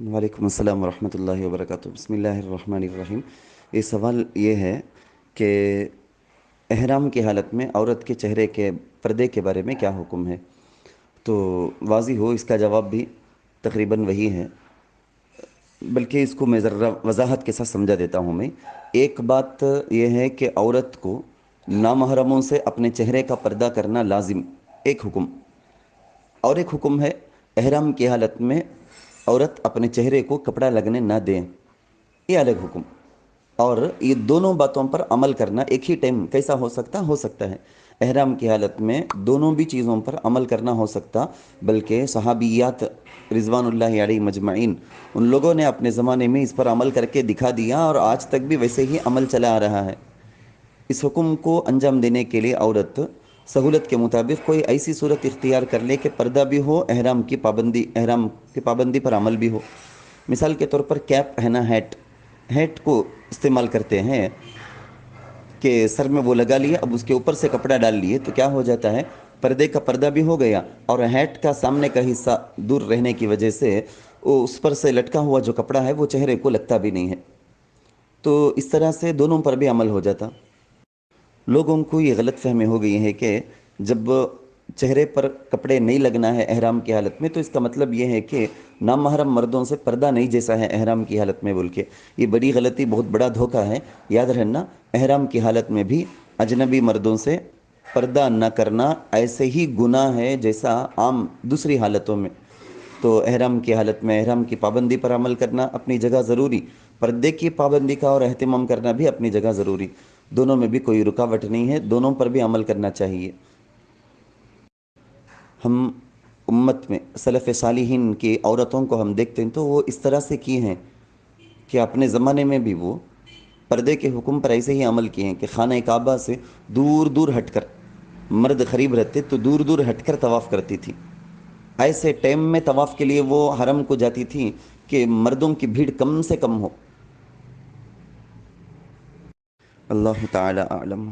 वालेकुम अस्सलाम वरहमतुल्लाहि वबरकातुहू। बिस्मिल्लाहिर्रहमानिर्रहीम। ये सवाल ये है कि एहराम की हालत में औरत के चेहरे के पर्दे के बारे में क्या हुक्म है। तो वाज़ी हो इसका जवाब भी तकरीबन वही है, बल्कि इसको मैं ज़रा वजाहत के साथ समझा देता हूँ। मैं एक बात यह है कि औरत को नामहरमों से अपने चेहरे का पर्दा करना लाजिम, एक हुक्म। और एक हुक्म है एहराम की हालत में औरत अपने चेहरे को कपड़ा लगने ना दें, ये अलग हुक्म। और ये दोनों बातों पर अमल करना एक ही टाइम कैसा हो सकता है। एहराम की हालत में दोनों भी चीज़ों पर अमल करना हो सकता, बल्कि सहाबियात रिजवानुल्लाहि अलैहि मजमाइन, उन लोगों ने अपने ज़माने में इस पर अमल करके दिखा दिया और आज तक भी वैसे ही अमल चला आ रहा है। इस हुक्म को अंजाम देने के लिए औरत सहूलत के मुताबिक कोई ऐसी सूरत इख्तियार कर ले कि पर्दा भी हो, एहराम की पाबंदी पर अमल भी हो। मिसाल के तौर पर कैप है ना, हैट, हैट को इस्तेमाल करते हैं कि सर में वो लगा लिया, अब उसके ऊपर से कपड़ा डाल लिए तो क्या हो जाता है, पर्दे का पर्दा भी हो गया और हैट का सामने का हिस्सा दूर रहने की वजह से वो उस पर से लटका हुआ जो कपड़ा है वो चेहरे को लगता भी नहीं है। तो इस तरह से दोनों पर भी अमल हो जाता। लोगों को ये गलत फहमी हो गई है कि जब चेहरे पर कपड़े नहीं लगना है एहराम की हालत में तो इसका मतलब ये है कि नामहरम मर्दों से पर्दा नहीं जैसा है एहराम की हालत में बोल के। ये बड़ी गलती, बहुत बड़ा धोखा है। याद रखना, एहराम की हालत में भी अजनबी मर्दों से पर्दा न करना ऐसे ही गुनाह है जैसा आम दूसरी हालतों में। तो एहराम की हालत में एहराम की पाबंदी पर अमल करना अपनी जगह ज़रूरी, पर्दे की पाबंदी का और अहतमाम करना भी अपनी जगह ज़रूरी। दोनों में भी कोई रुकावट नहीं है, दोनों पर भी अमल करना चाहिए। हम उम्मत में सलफ़ सालिहीन की औरतों को हम देखते हैं तो वो इस तरह से की हैं कि अपने ज़माने में भी वो पर्दे के हुक्म पर ऐसे ही अमल किए हैं कि खाना काबा से दूर दूर हटकर, मर्द करीब रहते तो दूर दूर हटकर तवाफ़ करती थी। ऐसे टाइम में तवाफ़ के लिए वो हरम को जाती थी कि मर्दों की भीड़ कम से कम हो। अल्लाह ताला आलम।